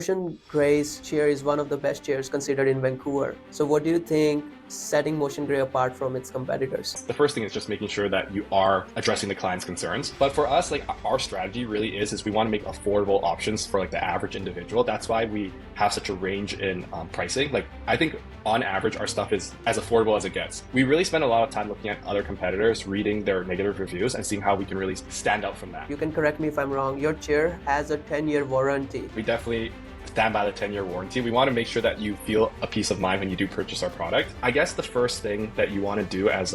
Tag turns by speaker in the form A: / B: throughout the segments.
A: Motiongray's chair is one of the best chairs considered in Vancouver. So what do you think setting Motiongrey apart from its competitors?
B: The first thing is just making sure that you are addressing the client's concerns. But for us, like our strategy really is we want to make affordable options for like the average individual. That's why we have such a range in pricing. Like I think on average, our stuff is as affordable as it gets. We really spend a lot of time looking at other competitors, reading their negative reviews and seeing how we can really stand out from that.
A: You can correct me if I'm wrong. Your chair has a 10-year warranty.
B: We definitely stand by the 10-year warranty. We want to make sure that you feel a peace of mind when you do purchase our product. I guess the first thing that you want to do as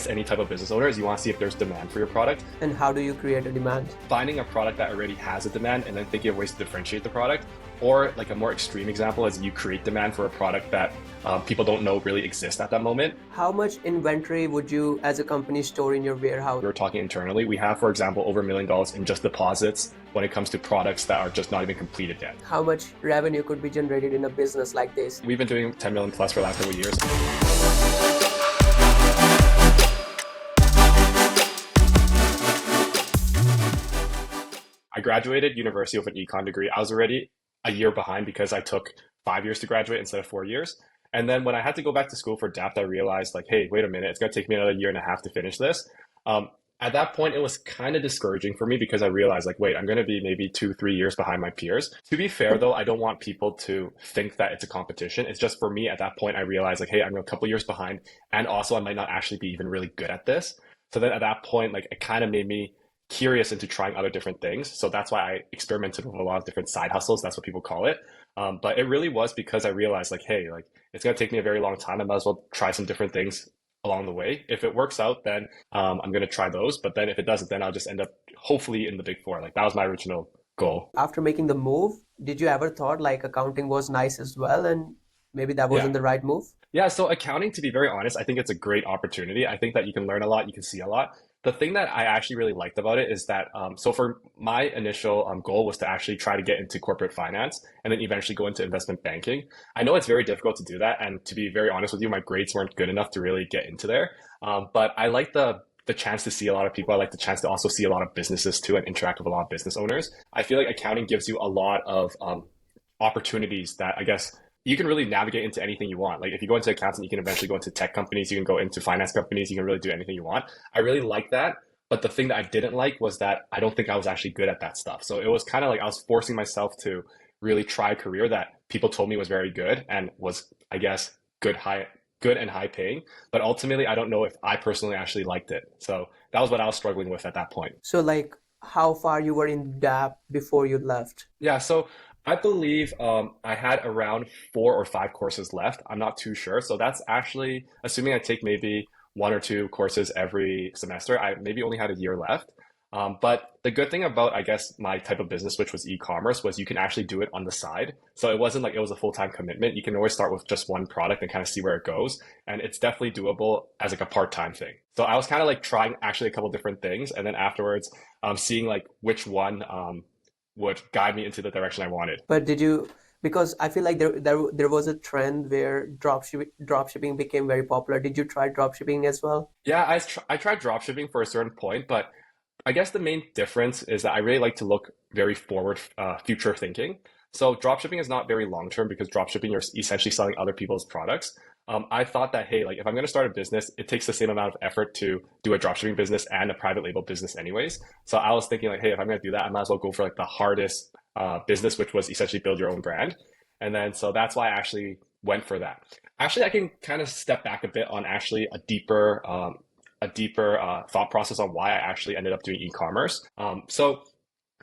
B: any type of business owner is you want to see if there's demand for your product.
A: And how do you create a demand?
B: Finding a product that already has a demand and then thinking of ways to differentiate the product. Or like a more extreme example is you create demand for a product that people don't know really exists at that moment.
A: How much inventory would you as a company store in your warehouse?
B: We're talking internally. We have, for example, over $1 million in just deposits when it comes to products that are just not even completed yet.
A: How much revenue could be generated in a business like this?
B: We've been doing 10 million plus for the last couple of years. I graduated university with an econ degree. I was already a year behind because I took 5 years to graduate instead of 4 years. And then when I had to go back to school for DAPT, I realized like, hey, wait a minute, it's going to take me another year and a half to finish this. At that point, it was kind of discouraging for me because I realized like, wait, I'm going to be maybe 2-3 years behind my peers. To be fair though, I don't want people to think that it's a competition. It's just for me at that point, I realized like, hey, I'm a couple years behind. And also I might not actually be even really good at this. So then at that point, like it kind of made me curious into trying other different things. So that's why I experimented with a lot of different side hustles. That's what people call it. But it really was because I realized like, hey, like it's going to take me a very long time. I might as well try some different things along the way. If it works out, then I'm going to try those. But then if it doesn't, then I'll just end up hopefully in the big four. Like that was my original goal.
A: After making the move, did you ever thought like accounting was nice as well and maybe that wasn't the right move?
B: Yeah, so accounting, to be very honest, I think it's a great opportunity. I think that you can learn a lot, you can see a lot. The thing that I actually really liked about it is that, so for my initial goal was to actually try to get into corporate finance and then eventually go into investment banking. I know it's very difficult to do that. And to be very honest with you, my grades weren't good enough to really get into there. But I like the chance to see a lot of people. I like the chance to also see a lot of businesses too and interact with a lot of business owners. I feel like accounting gives you a lot of opportunities that I guess you can really navigate into anything you want. Like if you go into accounting, you can eventually go into tech companies, you can go into finance companies, you can really do anything you want. I really like that. But the thing that I didn't like was that I don't think I was actually good at that stuff. So it was kind of like I was forcing myself to really try a career that people told me was very good and was, I guess, good and high paying. But ultimately, I don't know if I personally actually liked it. So that was what I was struggling with at that point.
A: So like how far you were in DAP before you left?
B: Yeah, so I believe I had around 4 or 5 courses left. I'm not too sure. So that's actually, assuming I take maybe 1 or 2 courses every semester, I maybe only had a year left. But the good thing about, I guess, my type of business, which was e-commerce, was you can actually do it on the side. So it wasn't like it was a full-time commitment. You can always start with just one product and kind of see where it goes. And it's definitely doable as like a part-time thing. So I was kind of like trying actually a couple different things. And then afterwards, seeing like which one would guide me into the direction I wanted.
A: But did you, because I feel like there was a trend where dropshipping became very popular. Did you try dropshipping as well?
B: Yeah, I tried dropshipping for a certain point, but I guess the main difference is that I really like to look very forward, future thinking. So dropshipping is not very long term because dropshipping, you're essentially selling other people's products. I thought that, hey, like if I'm going to start a business, it takes the same amount of effort to do a dropshipping business and a private label business anyways. So I was thinking like, hey, if I'm going to do that, I might as well go for like the hardest business, which was essentially build your own brand. And then, so that's why I actually went for that. Actually, I can kind of step back a bit on actually a deeper thought process on why I actually ended up doing e-commerce. So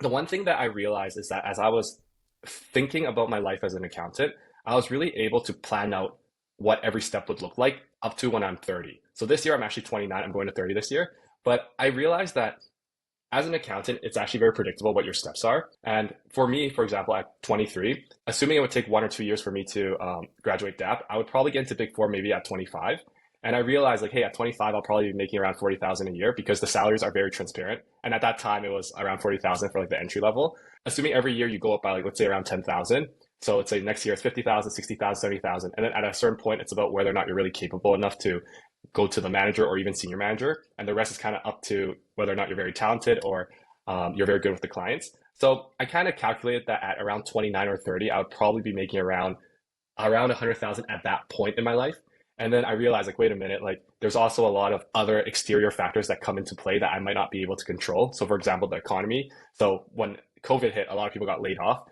B: the one thing that I realized is that as I was thinking about my life as an accountant, I was really able to plan out what every step would look like up to when I'm 30. So this year I'm actually 29, I'm going to 30 this year. But I realized that as an accountant, it's actually very predictable what your steps are. And for me, for example, at 23, assuming it would take 1 or 2 years for me to graduate DAP, I would probably get into Big Four maybe at 25. And I realized like, hey, at 25, I'll probably be making around 40,000 a year because the salaries are very transparent. And at that time, it was around 40,000 for like the entry level. Assuming every year you go up by like, let's say around 10,000. So let's say next year it's 50,000, 60,000, 70,000. And then at a certain point, it's about whether or not you're really capable enough to go to the manager or even senior manager. And the rest is kind of up to whether or not you're very talented or you're very good with the clients. So I kind of calculated that at around 29 or 30, I would probably be making around 100,000 at that point in my life. And then I realized, like, wait a minute, like, there's also a lot of other exterior factors that come into play that I might not be able to control. So, for example, the economy. So, when COVID hit, a lot of people got laid off.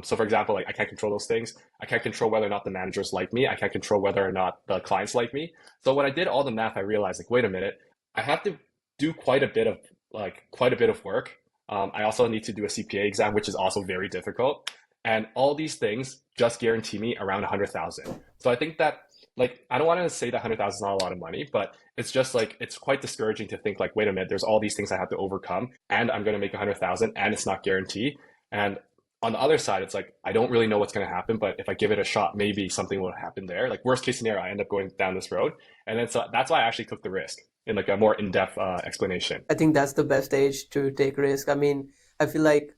B: So, for example, like, I can't control those things. I can't control whether or not the managers like me. I can't control whether or not the clients like me. So, when I did all the math, I realized, like, wait a minute, I have to do quite a bit of work. I also need to do a CPA exam, which is also very difficult. And all these things just guarantee me around 100,000. So I think that, like, I don't want to say that 100,000 is not a lot of money, but it's just like, it's quite discouraging to think like, wait a minute, there's all these things I have to overcome and I'm going to make 100,000 and it's not guaranteed. And on the other side, it's like, I don't really know what's going to happen, but if I give it a shot, maybe something will happen there. Like, worst case scenario, I end up going down this road. And then so that's why I actually took the risk in like a more in-depth explanation.
A: I think that's the best age to take risk. I mean, I feel like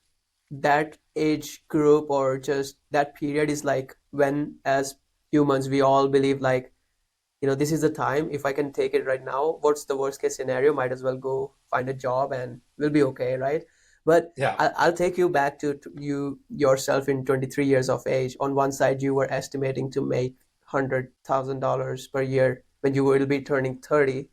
A: that age group or just that period is like when, as humans, we all believe like, this is the time. If I can take it right now, what's the worst case scenario? Might as well go find a job and we'll be okay, right? But
B: Yeah.
A: I'll take you back to you yourself in 23 years of age. On one side, you were estimating to make $100,000 per year when you will be turning 30.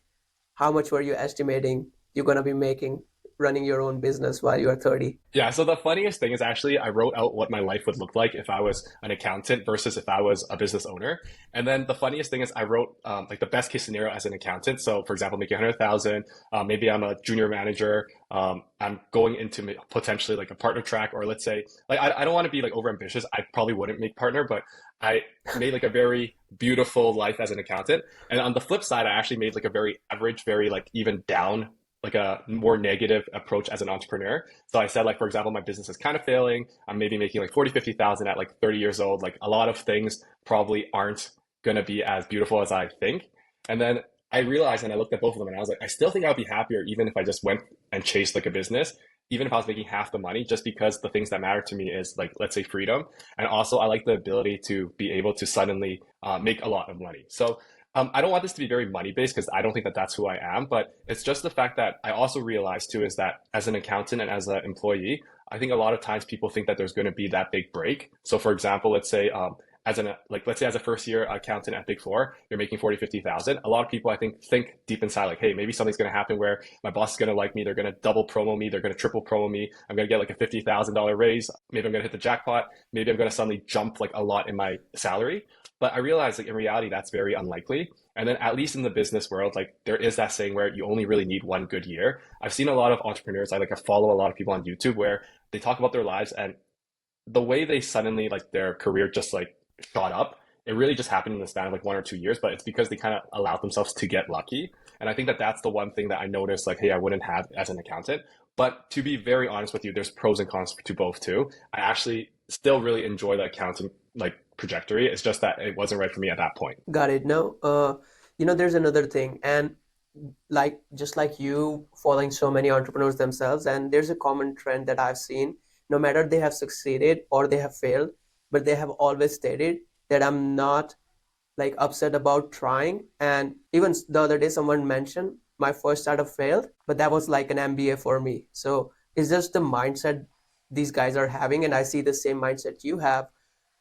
A: How much were you estimating you're going to be making running your own business while you're 30?
B: Yeah, so the funniest thing is actually I wrote out what my life would look like if I was an accountant versus if I was a business owner. And then the funniest thing is I wrote like the best case scenario as an accountant. So for example, making 100,000, maybe I'm a junior manager. I'm going into potentially like a partner track, or let's say like I don't want to be like over ambitious. I probably wouldn't make partner, but I made like a very beautiful life as an accountant. And on the flip side, I actually made like a very average, very like even down, like a more negative approach as an entrepreneur. So I said, like, for example, my business is kind of failing. I'm maybe making like 40, 50,000 at like 30 years old. Like, a lot of things probably aren't going to be as beautiful as I think. And then I realized, and I looked at both of them and I was like, I still think I would be happier even if I just went and chased like a business, even if I was making half the money, just because the things that matter to me is like, let's say, freedom. And also I like the ability to be able to suddenly make a lot of money. So I don't want this to be very money based because I don't think that that's who I am, but it's just the fact that I also realized too is that as an accountant and as an employee, I think a lot of times people think that there's going to be that big break. So for example, let's say let's say as a first year accountant at Big Four, you're making 40, 50,000. A lot of people I think deep inside like, hey, maybe something's going to happen where my boss is going to like me. They're going to double promo me. They're going to triple promo me. I'm going to get like a $50,000 raise. Maybe I'm going to hit the jackpot. Maybe I'm going to suddenly jump like a lot in my salary. But I realized like in reality, that's very unlikely. And then at least in the business world, like there is that saying where you only really need one good year. I've seen a lot of entrepreneurs. I follow a lot of people on YouTube where they talk about their lives and the way they suddenly like their career just like shot up. It really just happened in the span of like 1 or 2 years, but it's because they kind of allowed themselves to get lucky. And I think that that's the one thing that I noticed, like, hey, I wouldn't have as an accountant. But to be very honest with you, there's pros and cons to both too. I actually still really enjoy the accounting like trajectory. It's just that it wasn't right for me at that point.
A: Got it. No, there's another thing, and like just like you following so many entrepreneurs themselves, and there's a common trend that I've seen. No matter they have succeeded or they have failed, but they have always stated that I'm not like upset about trying. And even the other day, someone mentioned my first startup failed, but that was like an MBA for me. So it's just the mindset these guys are having, and I see the same mindset you have.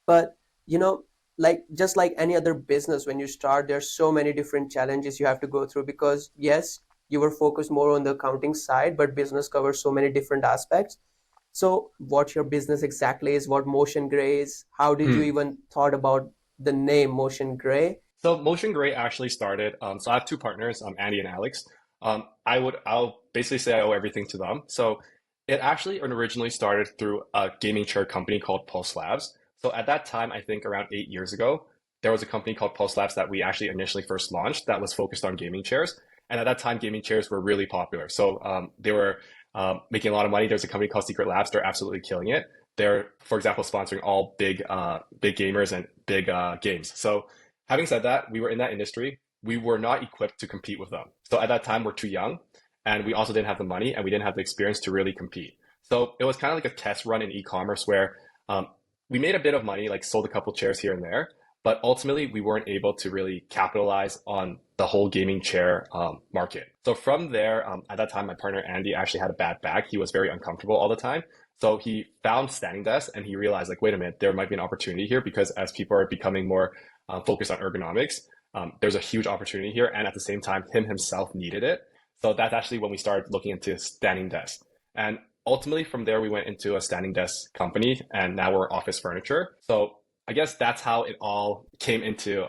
A: But you know, like just like any other business, when you start, there's so many different challenges you have to go through because yes, you were focused more on the accounting side, but business covers so many different aspects. So what your business exactly is, what Motion Gray is, how did you
B: Hmm.
A: even thought about the name Motion Gray?
B: So Motiongrey actually started. So I have two partners, Andy and Alex. I'll basically say I owe everything to them. So it actually originally started through a gaming chair company called Pulse Labs. So at that time, I think around 8 years ago, there was a company called Pulse Labs that we actually initially first launched that was focused on gaming chairs. And at that time, gaming chairs were really popular. So they were making a lot of money. There's a company called Secret Labs. They're absolutely killing it. They're, for example, sponsoring all big gamers and big games. So having said that, we were in that industry. We were not equipped to compete with them. So at that time, we're too young, and we also didn't have the money, and we didn't have the experience to really compete. So it was kind of like a test run in e-commerce where um, we made a bit of money, like sold a couple chairs here and there, but ultimately we weren't able to really capitalize on the whole gaming chair market. So from there, at that time, my partner Andy actually had a bad back. He was very uncomfortable all the time. So he found standing desk and he realized like, wait a minute, there might be an opportunity here because as people are becoming more focused on ergonomics, there's a huge opportunity here. And at the same time, him himself needed it. So that's actually when we started looking into standing desk. And ultimately from there, we went into a standing desk company and now we're office furniture. So I guess that's how it all came into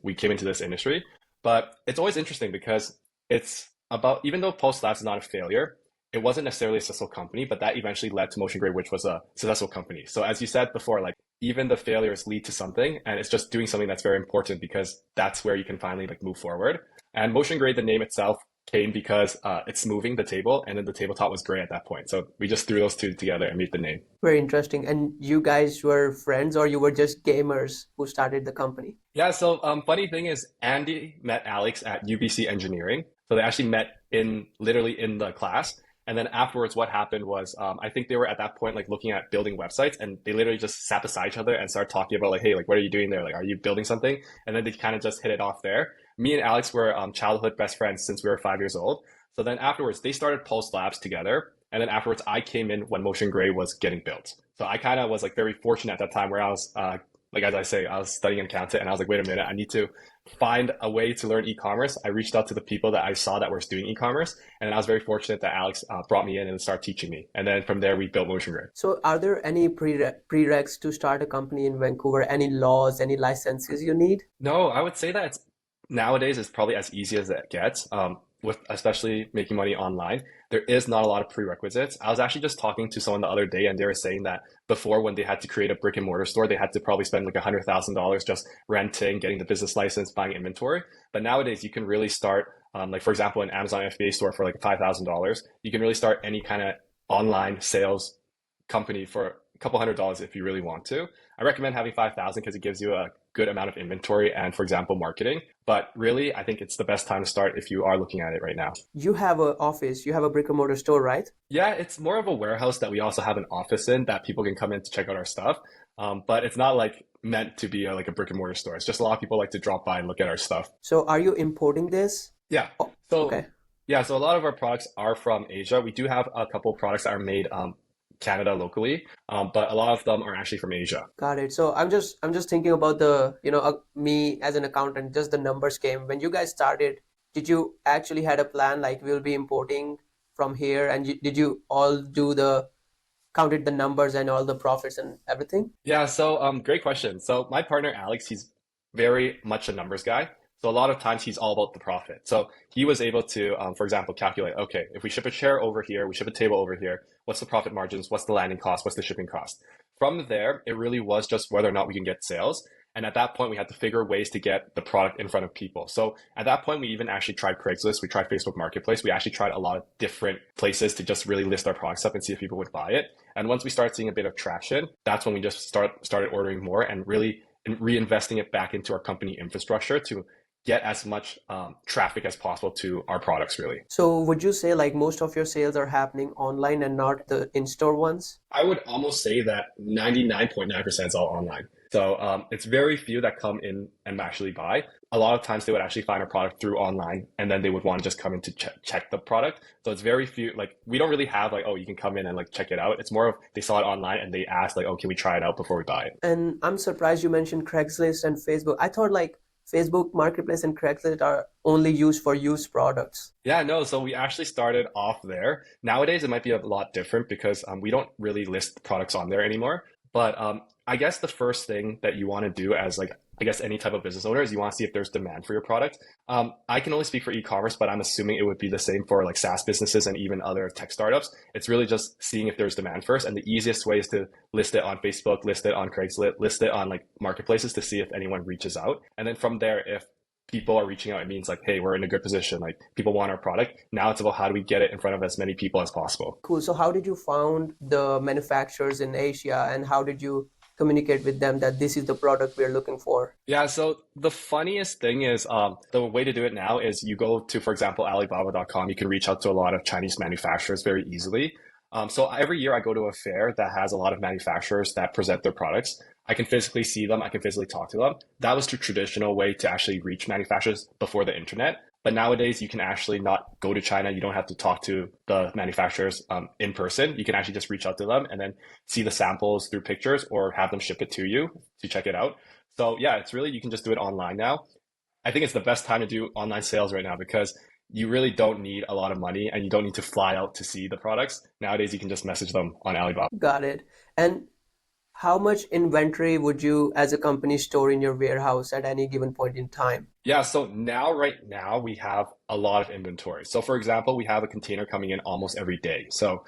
B: we came into this industry. But it's always interesting because it's about, even though Post Labs is not a failure, it wasn't necessarily a successful company, but that eventually led to Motiongrey, which was a successful company. So as you said before, like even the failures lead to something, and it's just doing something that's very important because that's where you can finally like move forward. And Motiongrey, the name itself came because it's moving the table, and then the tabletop was gray at that point. So we just threw those two together and made the name.
A: Very interesting. And you guys were friends or you were just gamers who started the company?
B: Yeah, so funny thing is Andy met Alex at UBC Engineering. So they actually met in literally in the class. And then afterwards, what happened was I think they were at that point like looking at building websites and they literally just sat beside each other and started talking about like, hey, like what are you doing there? Like, are you building something? And then they kind of just hit it off there. Me and Alex were childhood best friends since we were 5 years old. So then afterwards, they started Pulse Labs together. And then afterwards, I came in when Motiongrey was getting built. So I kind of was like very fortunate at that time where I was like as I say, I was studying accountant and I was like, wait a minute, I need to find a way to learn e-commerce. I reached out to the people that I saw that were doing e-commerce, and I was very fortunate that Alex brought me in and started teaching me. And then from there, we built Motiongrey.
A: So are there any prereqs to start a company in Vancouver? Any laws, any licenses you need?
B: No, I would say that nowadays it's probably as easy as it gets. With especially making money online, there is not a lot of prerequisites. I was actually just talking to someone the other day, and they were saying that before, when they had to create a brick and mortar store, they had to probably spend like $100,000 just renting, getting the business license, buying inventory. But nowadays, you can really start, like for example, an Amazon FBA store for like $5,000. You can really start any kind of online sales company for a couple $100 if you really want to. I recommend having 5,000 because it gives you a good amount of inventory and, for example, marketing. But really, I think it's the best time to start if you are looking at it right now.
A: You have an office, you have a brick and mortar store, right?
B: Yeah, it's more of a warehouse that we also have an office in that people can come in to check out our stuff. But it's not like meant to be like a brick and mortar store. It's just a lot of people like to drop by and look at our stuff.
A: So are you importing this?
B: Yeah.
A: Oh,
B: So
A: okay.
B: yeah, so a lot of our products are from Asia. We do have a couple of products that are made Canada locally, but a lot of them are actually from Asia.
A: Got it. So I'm just thinking about me as an accountant, just the numbers came. When you guys started, did you actually had a plan like we'll be importing from here and did you all do the counted the numbers and all the profits and everything?
B: Yeah, so great question. So my partner Alex, he's very much a numbers guy. So a lot of times he's all about the profit. So he was able to, for example, calculate, okay, if we ship a chair over here, we ship a table over here, what's the profit margins? What's the landing cost? What's the shipping cost? From there, it really was just whether or not we can get sales. And at that point, we had to figure ways to get the product in front of people. So at that point, we even actually tried Craigslist. We tried Facebook Marketplace. We actually tried a lot of different places to just really list our products up and see if people would buy it. And once we started seeing a bit of traction, that's when we just started ordering more and really reinvesting it back into our company infrastructure to get as much traffic as possible to our products, really.
A: So would you say like most of your sales are happening online and not the in-store ones?
B: I would almost say that 99.9% is all online. So it's very few that come in and actually buy. A lot of times they would actually find a product through online and then they would want to just come in to check the product. So it's very few, like we don't really have like, oh, you can come in and like check it out. It's more of they saw it online and they asked like, oh, can we try it out before we buy it?
A: And I'm surprised you mentioned Craigslist and Facebook. I thought like Facebook Marketplace and Craigslist are only used for used products.
B: Yeah, no, so we actually started off there. Nowadays, it might be a lot different because we don't really list products on there anymore. But I guess the first thing that you want to do as like, I guess any type of business owner is you want to see if there's demand for your product. I can only speak for e-commerce, but I'm assuming it would be the same for like SaaS businesses and even other tech startups. It's really just seeing if there's demand first. And the easiest way is to list it on Facebook, list it on Craigslist, list it on like marketplaces to see if anyone reaches out. And then from there, if people are reaching out, it means like, hey, we're in a good position. Like people want our product. Now it's about how do we get it in front of as many people as possible.
A: Cool. So how did you found the manufacturers in Asia and how did you communicate with them that this is the product we're looking for?
B: Yeah, so the funniest thing is the way to do it now is you go to, for example, Alibaba.com. You can reach out to a lot of Chinese manufacturers very easily. So every year I go to a fair that has a lot of manufacturers that present their products. I can physically see them, I can physically talk to them. That was the traditional way to actually reach manufacturers before the internet. But nowadays, you can actually not go to China. You don't have to talk to the manufacturers in person. You can actually just reach out to them and then see the samples through pictures or have them ship it to you to check it out. So yeah, it's really, you can just do it online now. I think it's the best time to do online sales right now because you really don't need a lot of money and you don't need to fly out to see the products. Nowadays, you can just message them on Alibaba.
A: Got it. And how much inventory would you as a company store in your warehouse at any given point in time?
B: Yeah, so now, right now, we have a lot of inventory. So, for example, we have a container coming in almost every day. So,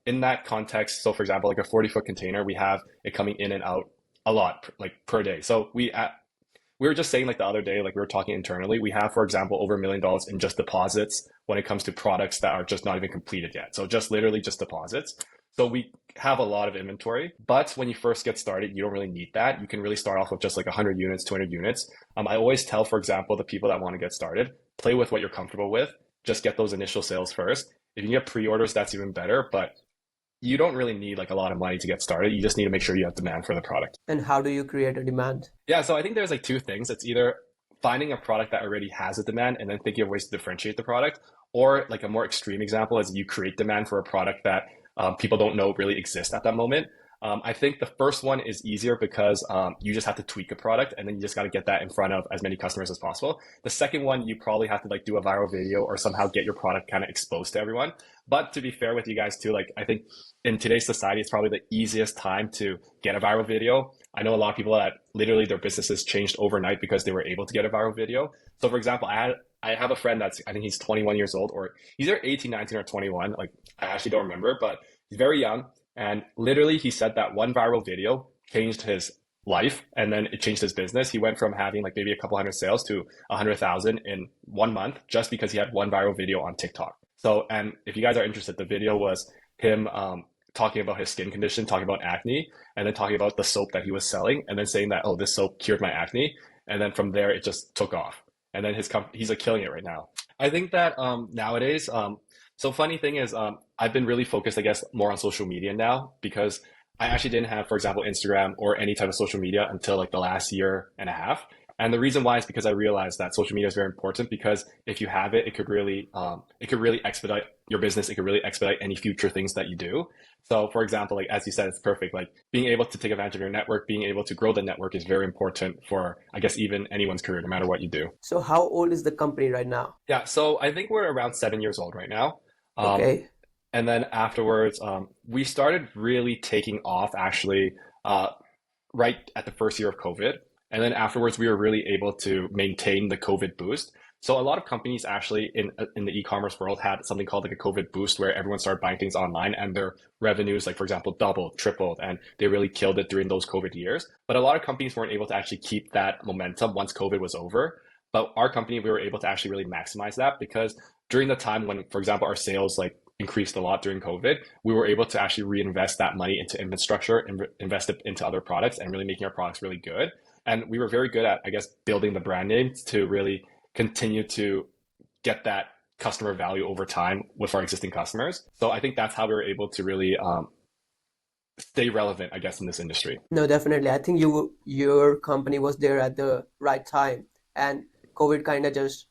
B: in that context, so for example, like a 40-foot container, we have it coming in and out a lot, like per day. So, we were just saying like the other day, like we were talking internally, we have, for example, over $1 million in just deposits when it comes to products that are just not even completed yet. So, just literally just deposits. So, we have a lot of inventory, but when you first get started, you don't really need that. You can really start off with just like 100 units, 200 units. I always tell, for example, the people that want to get started, play with what you're comfortable with. Just get those initial sales first. If you can get pre-orders, that's even better, but you don't really need like a lot of money to get started. You just need to make sure you have demand for the product.
A: And how do you create a demand?
B: Yeah, so I think there's like two things. It's either finding a product that already has a demand and then thinking of ways to differentiate the product, or like a more extreme example is you create demand for a product that people don't know really exists at that moment. I think the first one is easier because you just have to tweak a product and then you just got to get that in front of as many customers as possible. The second one, you probably have to like do a viral video or somehow get your product kind of exposed to everyone. But to be fair with you guys too, like I think in today's society, it's probably the easiest time to get a viral video. I know a lot of people that literally their businesses changed overnight because they were able to get a viral video. So for example, I have a friend that's, I think he's 21 years old, or he's either 18, 19, or 21. Like I actually don't remember, but he's very young. And literally, he said that one viral video changed his life and then it changed his business. He went from having like maybe a couple hundred sales to 100,000 in 1 month just because he had one viral video on TikTok. So, and if you guys are interested, the video was him talking about his skin condition, talking about acne, and then talking about the soap that he was selling, and then saying that, oh, this soap cured my acne. And then from there, it just took off. And then he's like killing it right now. I think that nowadays, so funny thing is, I've been really focused, I guess, more on social media now because I actually didn't have, for example, Instagram or any type of social media until like the last year and a half. And the reason why is because I realized that social media is very important because if you have it, it could really expedite your business. It could really expedite any future things that you do. So for example, like as you said, it's perfect. Like being able to take advantage of your network, being able to grow the network is very important for, I guess, even anyone's career, no matter what you do.
A: So how old is the company right now?
B: Yeah. So I think we're around 7 years old right now. Um,
A: Okay.
B: and then afterwards, we started really taking off actually right at the first year of COVID. And then afterwards, we were really able to maintain the COVID boost. So a lot of companies actually in the e-commerce world had something called like a COVID boost where everyone started buying things online and their revenues, like for example, doubled, tripled, and they really killed it during those COVID years. But a lot of companies weren't able to actually keep that momentum once COVID was over. But our company, we were able to actually really maximize that because during the time when, for example, our sales like increased a lot during COVID, we were able to actually reinvest that money into infrastructure and invest it into other products and really making our products really good. And we were very good at, I guess, building the brand names to really continue to get that customer value over time with our existing customers. So I think that's how we were able to really stay relevant, I guess, in this industry.
A: No, definitely. I think your company was there at the right time, and COVID kind of just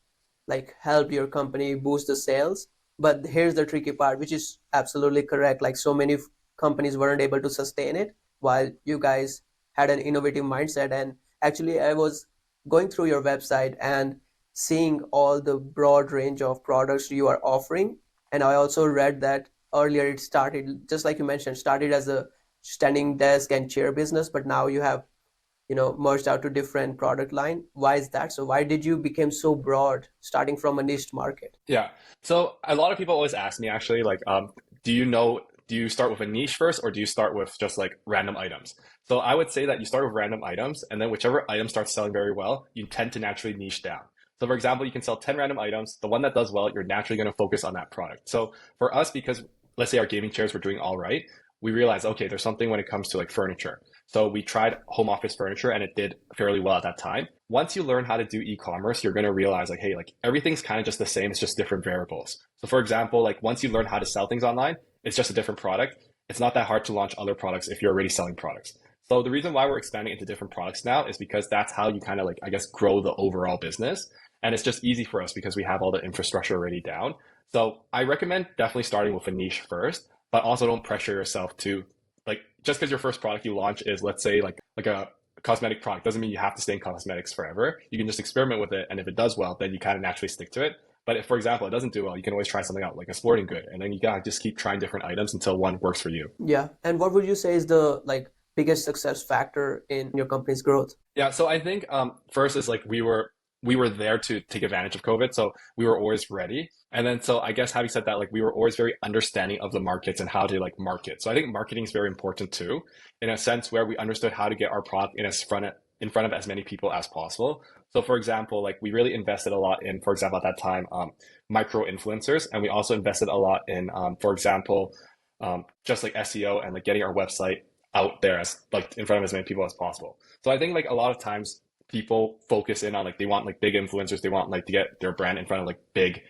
A: like helped your company boost the sales. But here's the tricky part, which is absolutely correct. Like so many companies weren't able to sustain it, while you guys had an innovative mindset. And actually, I was going through your website and seeing all the broad range of products you are offering. And I also read that earlier it started, just like you mentioned, started as a standing desk and chair business, but now you have, merged out to different product line. Why is that? So why did you become so broad starting from a niche market?
B: Yeah. So a lot of people always ask me actually, like, do you know, do you start with a niche first or do you start with just like random items? So I would say that you start with random items and then whichever item starts selling very well, you tend to naturally niche down. So for example, you can sell 10 random items. The one that does well, you're naturally going to focus on that product. So for us, because let's say our gaming chairs were doing all right, we realized, okay, there's something when it comes to like furniture. So we tried home office furniture and it did fairly well at that time. Once you learn how to do e-commerce, you're going to realize like, hey, like everything's kind of just the same. It's just different variables. So for example, like once you learn how to sell things online, it's just a different product. It's not that hard to launch other products if you're already selling products. So the reason why we're expanding into different products now is because that's how you kind of like, I guess, grow the overall business. And it's just easy for us because we have all the infrastructure already down. So I recommend definitely starting with a niche first, but also don't pressure yourself to like just because your first product you launch is, let's say, like a cosmetic product doesn't mean you have to stay in cosmetics forever. You can just experiment with it, and if it does well, then you kind of naturally stick to it. But if, for example, it doesn't do well, you can always try something out, like a sporting good, and then you gotta just keep trying different items until one works for you.
A: Yeah. And what would you say is the like biggest success factor in your company's growth?
B: Yeah, so I think first is like we were there to take advantage of COVID, so we were always ready. And then so I guess having said that, like we were always very understanding of the markets and how to like market. So I think marketing is very important too, in a sense where we understood how to get our product in front of as many people as possible. So for example, like we really invested a lot in, for example, at that time, micro influencers, and we also invested a lot in, for example, just like SEO and like getting our website out there as like in front of as many people as possible. So I think like a lot of times people focus in on like they want like big influencers, they want like to get their brand in front of like big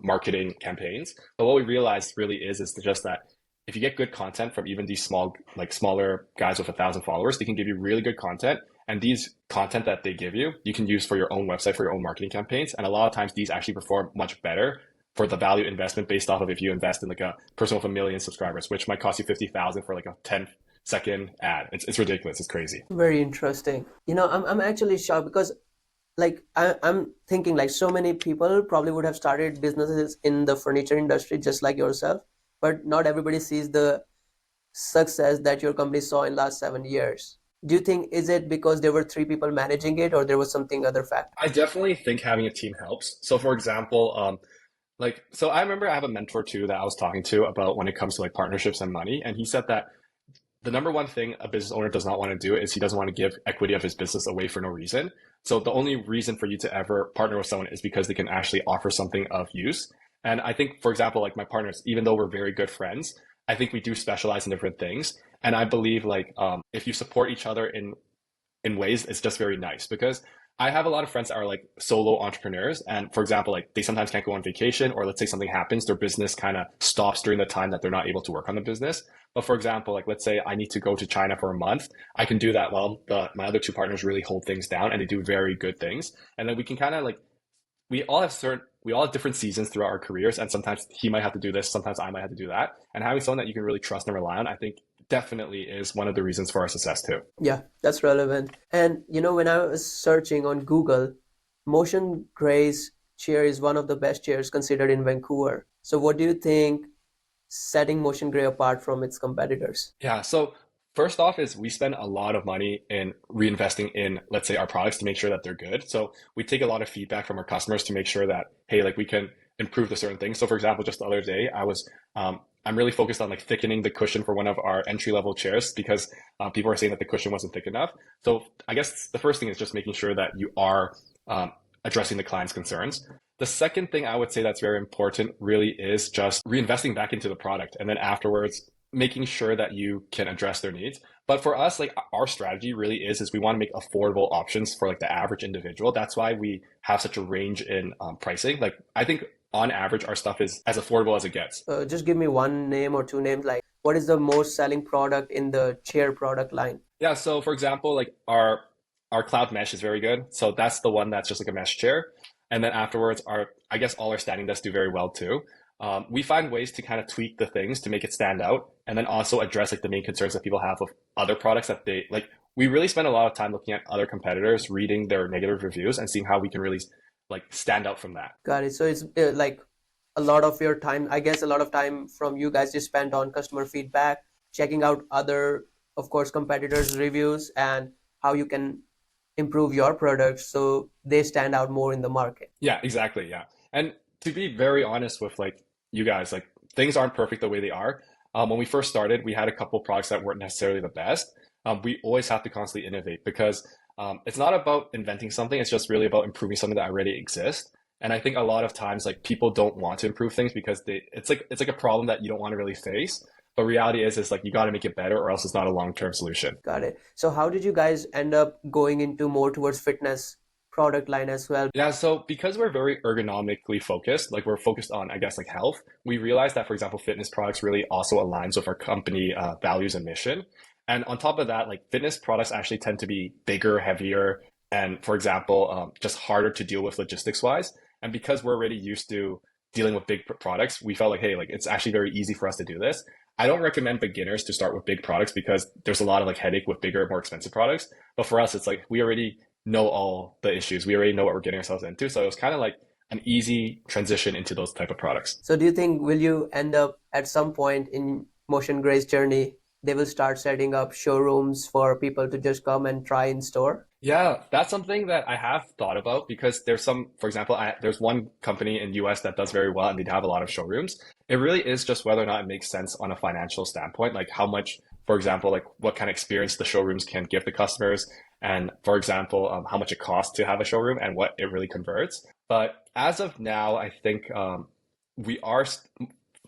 B: marketing campaigns. But what we realized really is just that if you get good content from even these smaller guys with 1,000 followers, they can give you really good content. And these content that they give you, you can use for your own website, for your own marketing campaigns. And a lot of times these actually perform much better for the value investment based off of if you invest in like a person with 1 million subscribers, which might cost you 50,000 for like a 10-second ad. It's ridiculous. It's crazy.
A: Very interesting. I'm actually shocked because like I'm thinking like so many people probably would have started businesses in the furniture industry just like yourself, but not everybody sees the success that your company saw in last 7 years. Do you think is it because there were three people managing it or there was something other factor?
B: I definitely think having a team helps. So for example, so I remember I have a mentor too that I was talking to about when it comes to like partnerships and money. And he said that the number one thing a business owner does not want to do is he doesn't want to give equity of his business away for no reason. So the only reason for you to ever partner with someone is because they can actually offer something of use. And I think, for example, like my partners, even though we're very good friends, I think we do specialize in different things. And I believe like if you support each other in ways, it's just very nice because I have a lot of friends that are like solo entrepreneurs. And for example, like they sometimes can't go on vacation, or let's say something happens, their business kind of stops during the time that they're not able to work on the business. But for example, like let's say I need to go to China for a month, I can do that while my other two partners really hold things down and they do very good things. And then we can kind of like, we all have different seasons throughout our careers. And sometimes he might have to do this, sometimes I might have to do that. And having someone that you can really trust and rely on, I think definitely is one of the reasons for our success too.
A: Yeah, that's relevant. And when I was searching on Google, Motion Gray's chair is one of the best chairs considered in Vancouver. So what do you think setting Motion Gray apart from its competitors?
B: Yeah. So first off is we spend a lot of money in reinvesting in, let's say, our products to make sure that they're good. So we take a lot of feedback from our customers to make sure that, hey, like we can improve the certain things. So for example, just the other day, I'm really focused on like thickening the cushion for one of our entry level chairs because people are saying that the cushion wasn't thick enough. So I guess the first thing is just making sure that you are addressing the client's concerns. The second thing I would say that's very important really is just reinvesting back into the product. And then afterwards, making sure that you can address their needs. But for us, like our strategy really is we want to make affordable options for like the average individual. That's why we have such a range in pricing. Like I think on average, our stuff is as affordable as it gets.
A: Just give me one name or two names. Like, what is the most selling product in the chair product line?
B: Yeah. So for example, like our cloud mesh is very good. So that's the one that's just like a mesh chair. And then afterwards, I guess all our standing desks do very well too. We find ways to kind of tweak the things to make it stand out, and then also address like the main concerns that people have with other products that they like. We really spend a lot of time looking at other competitors, reading their negative reviews, and seeing how we can really like stand out from that.
A: Got it. So it's like a lot of your time, I guess a lot of time from you guys is spent on customer feedback, checking out other, of course, competitors' reviews and how you can improve your products so they stand out more in the market.
B: Yeah, exactly. Yeah, and to be very honest with like you guys, like things aren't perfect the way they are. When we first started, we had a couple of products that weren't necessarily the best. We always have to constantly innovate because it's not about inventing something. It's just really about improving something that already exists. And I think a lot of times, like people don't want to improve things because it's like a problem that you don't want to really face. But reality is like you got to make it better, or else it's not a long-term solution.
A: Got it. So how did you guys end up going into more towards fitness product line as well?
B: Yeah, so because we're very ergonomically focused, like we're focused on, I guess, like health, we realized that, for example, fitness products really also aligns with our company values and mission. And on top of that, like fitness products actually tend to be bigger, heavier, and for example, just harder to deal with logistics wise. And because we're already used to dealing with big products, we felt like, hey, like it's actually very easy for us to do this. I don't recommend beginners to start with big products because there's a lot of like headache with bigger, more expensive products. But for us, it's like we already know all the issues. We already know what we're getting ourselves into. So it was kind of like an easy transition into those type of products.
A: So do you think will you end up at some point in Motion Gray's journey, they will start setting up showrooms for people to just come and try in store?
B: Yeah, that's something that I have thought about because there's some, for example, there's one company in US that does very well and they have a lot of showrooms. It really is just whether or not it makes sense on a financial standpoint, like how much, for example, like what kind of experience the showrooms can give the customers, and for example, how much it costs to have a showroom and what it really converts. But as of now, I think we are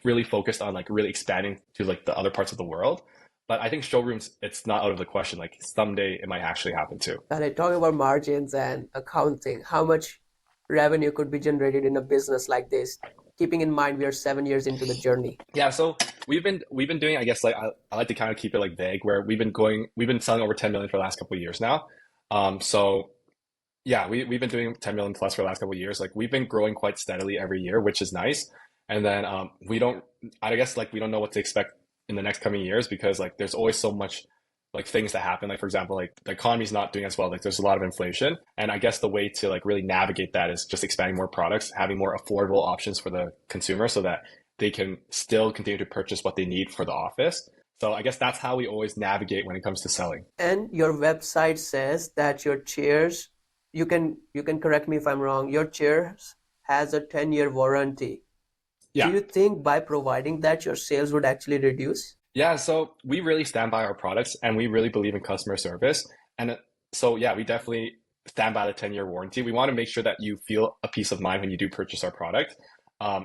B: really focused on like really expanding to like the other parts of the world. But I think showrooms, it's not out of the question. Like someday it might actually happen too.
A: And I talk about margins and accounting, how much revenue could be generated in a business like this, keeping in mind we are 7 years into the journey.
B: Yeah, so we've been doing, I guess, like I like to kind of keep it like vague, where we've been selling over 10 million for the last couple of years now. So yeah, we've been doing 10 million plus for the last couple of years. Like we've been growing quite steadily every year, which is nice. And then we don't, I guess, like we don't know what to expect in the next coming years because like there's always so much like things that happen. Like for example, like the economy's not doing as well. Like there's a lot of inflation, and I guess the way to like really navigate that is just expanding more products, having more affordable options for the consumer, so that they can still continue to purchase what they need for the office. So I guess that's how we always navigate when it comes to selling.
A: And your website says that your chairs, you can correct me if I'm wrong, your chairs has a 10-year warranty. Do
B: Yeah.
A: you think by providing that your sales would actually reduce?
B: Yeah, so we really stand by our products and we really believe in customer service. And so, yeah, we definitely stand by the 10-year warranty. We want to make sure that you feel a peace of mind when you do purchase our product.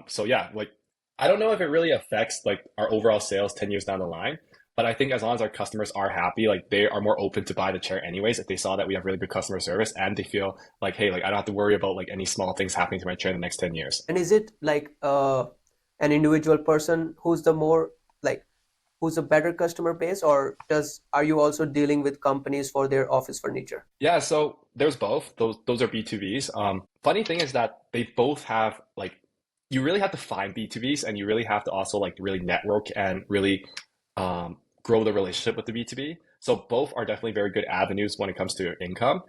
B: So, yeah, like I don't know if it really affects like our overall sales 10 years down the line, but I think as long as our customers are happy, like they are more open to buy the chair anyways if they saw that we have really good customer service and they feel like, hey, like I don't have to worry about like any small things happening to my chair in the next 10 years.
A: And is it like an individual person who's the more like who's a better customer base, or does are you also dealing with companies for their office furniture?
B: Yeah, so there's both. Those are B2Bs. Funny thing is that they both have like you really have to find B2Bs and you really have to also like really network and really grow the relationship with the B2B. So both are definitely very good avenues when it comes to income.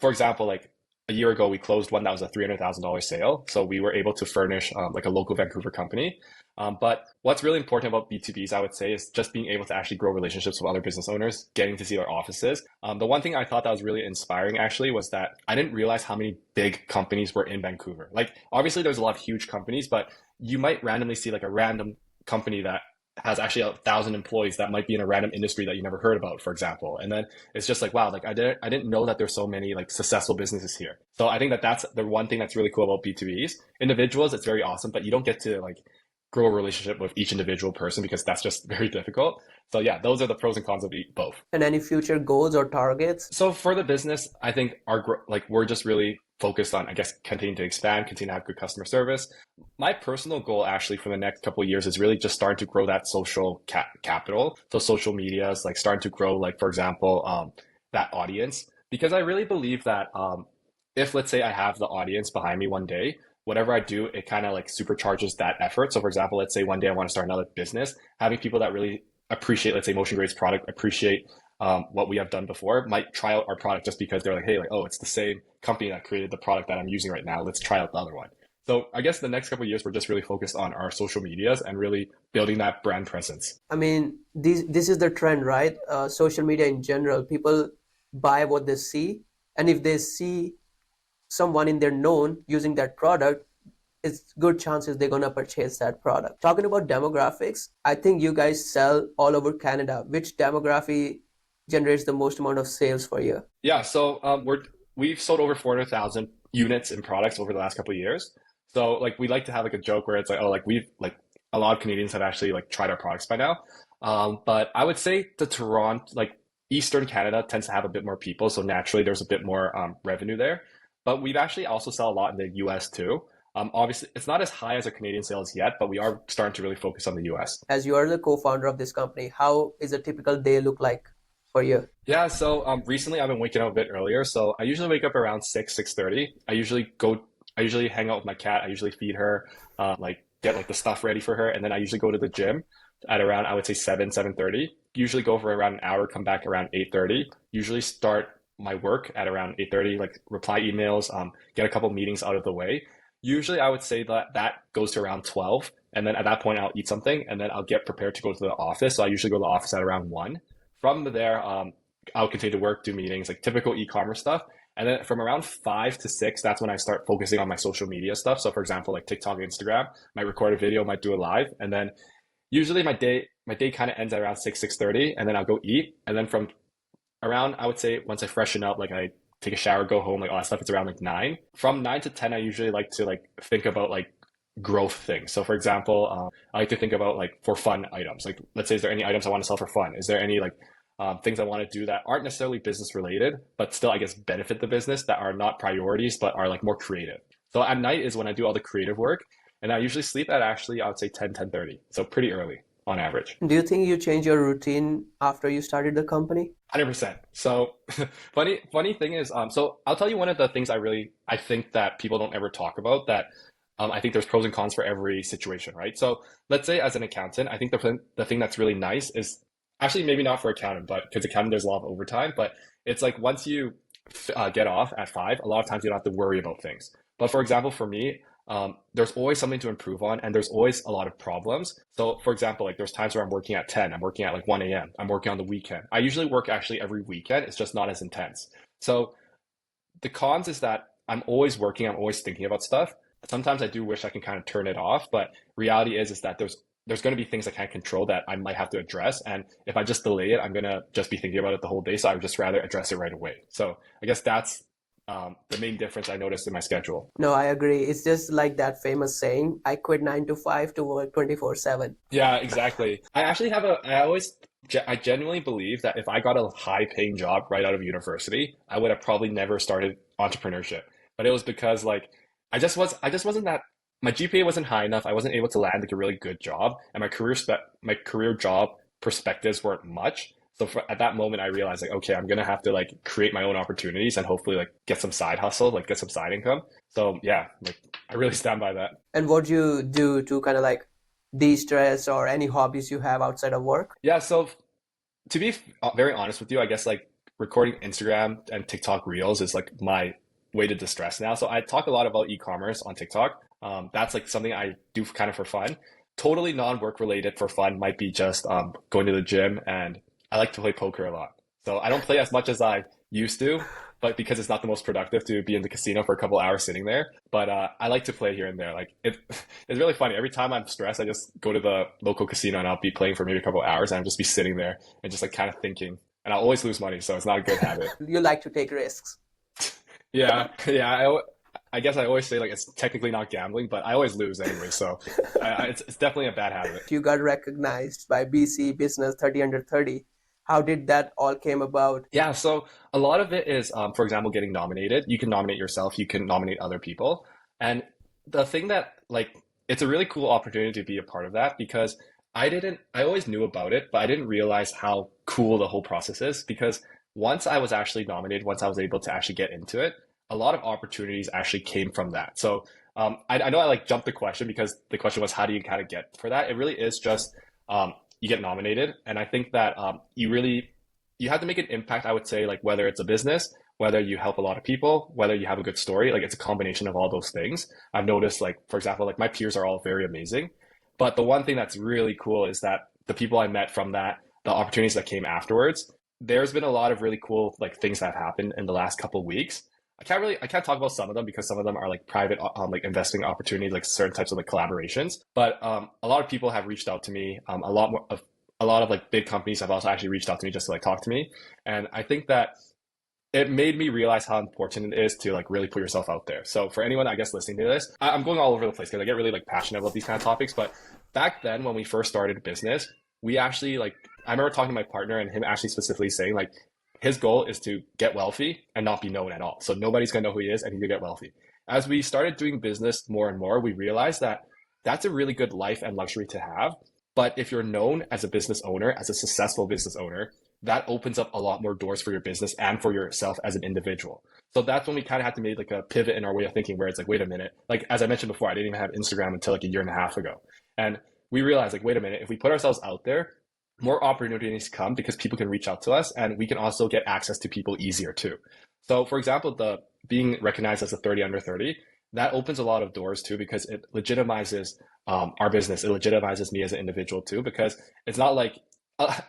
B: For example, like a year ago, we closed one that was a $300,000 sale. So we were able to furnish like a local Vancouver company. But what's really important about B2Bs, I would say, is just being able to actually grow relationships with other business owners, getting to see their offices. The one thing I thought that was really inspiring actually was that I didn't realize how many big companies were in Vancouver. Like, obviously, there's a lot of huge companies, but you might randomly see like a random company that has actually 1,000 employees that might be in a random industry that you never heard about, for example. And then it's just like, wow, like I didn't know that there's so many like successful businesses here. So I think that that's the one thing that's really cool about B2Bs. Individuals, it's very awesome, but you don't get to like grow a relationship with each individual person because that's just very difficult. So yeah, those are the pros and cons of both.
A: And any future goals or targets?
B: So for the business, I think like we're just really focused on, I guess, continuing to expand, continue to have good customer service. My personal goal actually for the next couple of years is really just starting to grow that social capital. So social media is like starting to grow, like for example, that audience, because I really believe that if let's say I have the audience behind me one day, whatever I do, it kind of like supercharges that effort. So for example, let's say one day I want to start another business, having people that really appreciate, let's say Motiongray's product, appreciate what we have done before, might try out our product just because they're like, hey, like, oh, it's the same company that created the product that I'm using right now. Let's try out the other one. So I guess the next couple of years, we're just really focused on our social medias and really building that brand presence.
A: I mean, this is the trend, right? Social media in general, people buy what they see, and if they see someone in their known using that product, it's good chances they're gonna purchase that product. Talking about demographics, I think you guys sell all over Canada. Which demography generates the most amount of sales for you?
B: Yeah, so we've sold over 400,000 units in products over the last couple of years. So like we like to have like a joke where it's like, oh, like we've like a lot of Canadians have actually like tried our products by now. But I would say the Toronto, like Eastern Canada tends to have a bit more people, so naturally there's a bit more revenue there. But we've actually also sell a lot in the US too. Obviously, it's not as high as our Canadian sales yet, but we are starting to really focus on the US.
A: As you are the co-founder of this company, how is a typical day look like for you?
B: Yeah, so recently I've been waking up a bit earlier. So I usually wake up around 6:30. I usually hang out with my cat. I usually feed her, like get like the stuff ready for her, and then I usually go to the gym at around I would say 7:30. Usually go for around an hour, come back around 8:30. Usually start my work at around 8:30, like reply emails, get a couple meetings out of the way. Usually I would say that that goes to around 12, and then at that point I'll eat something, and then I'll get prepared to go to the office. So I usually go to the office at around 1. From there, I'll continue to work, do meetings, like typical e-commerce stuff. And then from around 5 to 6, that's when I start focusing on my social media stuff. So for example, like TikTok, Instagram, might record a video, might do a live, and then usually my day kind of ends at around 6:30, and then I'll go eat. And then from around, I would say once I freshen up, like I take a shower, go home, like all that stuff, it's around like 9. From 9 to 10, I usually like to like think about like growth things. So for example, I like to think about like for fun items. Like let's say, is there any items I want to sell for fun? Is there any like things I want to do that aren't necessarily business related, but still I guess benefit the business, that are not priorities, but are like more creative. So at night is when I do all the creative work, and I usually sleep at actually I would say 10:30. So pretty early on average.
A: Do you think you changed your routine after you started the company?
B: 100%. So funny thing is, so I'll tell you one of the things I think that people don't ever talk about, that I think there's pros and cons for every situation, right? So let's say as an accountant, I think the thing that's really nice is actually maybe not for accountant, but because accountant there's a lot of overtime, but it's like once you get off at 5, a lot of times you don't have to worry about things. But for example, for me, there's always something to improve on, and there's always a lot of problems. So for example, like there's times where I'm working at 10, I'm working at like 1 a.m., I'm working on the weekend. I usually work actually every weekend. It's just not as intense. So the cons is that I'm always working, I'm always thinking about stuff. Sometimes I do wish I can kind of turn it off, but reality is that there's going to be things I can't control that I might have to address. And if I just delay it, I'm going to just be thinking about it the whole day. So I would just rather address it right away. So I guess that's the main difference I noticed in my schedule.
A: No, I agree. It's just like that famous saying, I quit 9 to 5 to work 24/7.
B: Yeah, exactly. I genuinely believe that if I got a high paying job right out of university, I would have probably never started entrepreneurship. But it was because like I just wasn't that my GPA wasn't high enough. I wasn't able to land like a really good job, and my career job perspectives weren't much. So at that moment, I realized like, okay, I'm gonna have to like create my own opportunities and hopefully like get some side hustle, like get some side income. So yeah, like I really stand by that.
A: And what do you do to kind of like de-stress, or any hobbies you have outside of work?
B: Yeah, so to be very honest with you, I guess like recording Instagram and TikTok Reels is like my way to distress now. So I talk a lot about e-commerce on TikTok. That's like something I do kind of for fun. Totally non-work related for fun might be just going to the gym, and I like to play poker a lot. So I don't play as much as I used to, but because it's not the most productive to be in the casino for a couple hours sitting there. But I like to play here and there. Like it's really funny. Every time I'm stressed, I just go to the local casino and I'll be playing for maybe a couple hours, and I'll just be sitting there and just like kind of thinking. And I'll always lose money, so it's not a good habit.
A: You like to take risks.
B: Yeah, yeah. I guess I always say like it's technically not gambling, but I always lose anyway. So it's definitely a bad habit.
A: You got recognized by BC Business 30 Under 30. How did that all came about?
B: Yeah, so a lot of it is, for example, getting nominated. You can nominate yourself, you can nominate other people. And the thing that, like, it's a really cool opportunity to be a part of that, because I always knew about it, but I didn't realize how cool the whole process is. Because once I was actually nominated, once I was able to actually get into it, a lot of opportunities actually came from that. So I know I like jumped the question because the question was, how do you kind of get for that? It really is just, you get nominated, and I think that you have to make an impact. I would say like whether it's a business, whether you help a lot of people, whether you have a good story, like it's a combination of all those things. I've noticed like for example, like my peers are all very amazing, but the one thing that's really cool is that the people I met from that, the opportunities that came afterwards, there's been a lot of really cool like things that have happened in the last couple of weeks. I can't talk about some of them because some of them are like private like investing opportunities, like certain types of like collaborations. But a lot of people have reached out to me. A lot of like big companies have also actually reached out to me just to like talk to me. And I think that it made me realize how important it is to like really put yourself out there. So for anyone, I guess, listening to this, I'm going all over the place because I get really like passionate about these kind of topics. But back then when we first started a business, we actually like, I remember talking to my partner and him actually specifically saying like, his goal is to get wealthy and not be known at all. So nobody's gonna know who he is and he can get wealthy. as we started doing business more and more, we realized that that's a really good life and luxury to have. But if you're known as a business owner, as a successful business owner, that opens up a lot more doors for your business and for yourself as an individual. So that's when we kind of had to make like a pivot in our way of thinking where it's like, wait a minute, like as I mentioned before, I didn't even have Instagram until like a year and a half ago. And we realized like, wait a minute, if we put ourselves out there, more opportunities come because people can reach out to us and we can also get access to people easier too. So for example, the being recognized as a 30 under 30, that opens a lot of doors too because it legitimizes our business. It legitimizes me as an individual too because it's not like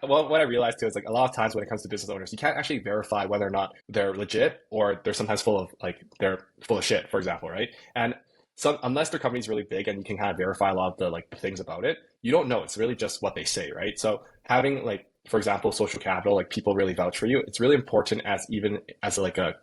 B: well, what I realized too is like a lot of times when it comes to business owners, you can't actually verify whether or not they're legit or they're sometimes full of like they're full of shit, for example, right? And some unless their company's really big and you can kind of verify a lot of the like the things about it, you don't know. It's really just what they say, right? So having like, for example, social capital, like people really vouch for you. It's really important as even as like a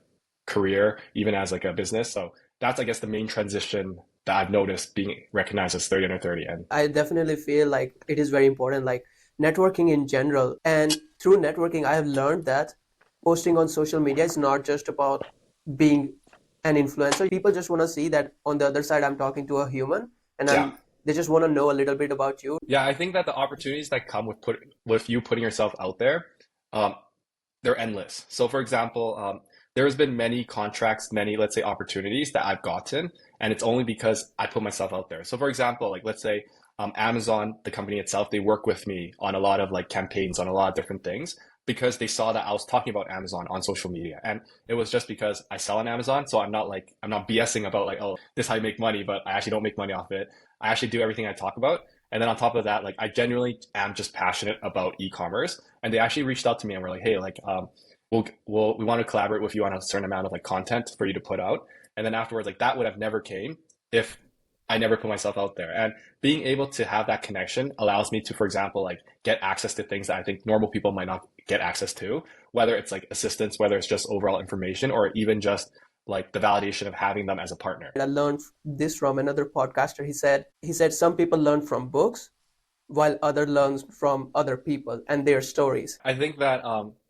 B: career, even as like a business. So that's I guess the main transition that I've noticed being recognized as 30 under 30. And
A: I definitely feel like it is very important, like networking in general. And through networking, I have learned that posting on social media is not just about being an influencer. People just want to see that on the other side, I'm talking to a human and
B: yeah,
A: they just want to know a little bit about you.
B: yeah, I think that the opportunities that come with you putting yourself out there, um, they're endless. So, for example, there has been many contracts, many let's say opportunities that I've gotten, and it's only because I put myself out there. So, for example, like let's say Amazon, the company itself, they work with me on a lot of like campaigns on a lot of different things because they saw that I was talking about Amazon on social media, and it was just because I sell on Amazon, so I'm not BSing about like oh this is how you make money, but I actually don't make money off it. I actually do everything I talk about. And then on top of that, like I genuinely am just passionate about e-commerce. And they actually reached out to me and were like, hey, like we want to collaborate with you on a certain amount of like content for you to put out. And then afterwards, like that would have never came if I never put myself out there. And being able to have that connection allows me to, for example, like get access to things that I think normal people might not get access to, whether it's like assistance, whether it's just overall information, or even just like the validation of having them as a partner.
A: I learned this from another podcaster. He said some people learn from books while other learns from other people and their stories.
B: I think that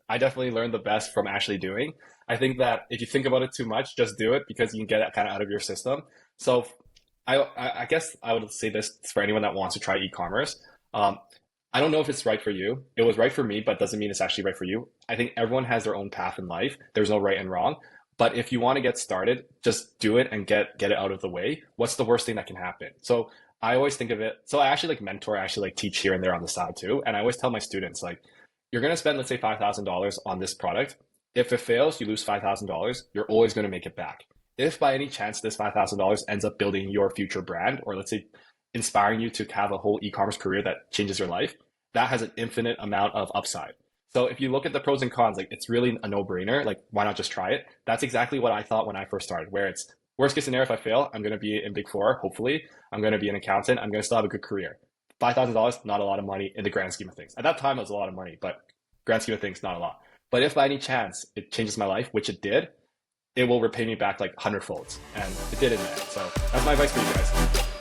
B: I definitely learned the best from actually doing. I think that if you think about it too much, just do it because you can get it kind of out of your system. So I guess I would say this for anyone that wants to try e-commerce. Um, I don't know if it's right for you. It was right for me, but doesn't mean it's actually right for you. I think everyone has their own path in life. There's no right and wrong. But if you want to get started, just do it and get it out of the way. What's the worst thing that can happen? So I always think of it. So I actually like mentor, I actually like teach here and there on the side too. And I always tell my students like, you're going to spend, let's say, $5,000 on this product. If it fails, you lose $5,000. You're always going to make it back. If by any chance this $5,000 ends up building your future brand, or let's say inspiring you to have a whole e-commerce career that changes your life, that has an infinite amount of upside. So if you look at the pros and cons, like it's really a no-brainer. Like why not just try it? That's exactly what I thought when I first started, where it's worst case scenario, if I fail, I'm going to be in Big Four, hopefully. I'm going to be an accountant. I'm going to still have a good career. $5,000, not a lot of money in the grand scheme of things. At that time, it was a lot of money, but grand scheme of things, not a lot. But if by any chance it changes my life, which it did, it will repay me back like hundredfolds. And it did in the end. So that's my advice for you guys.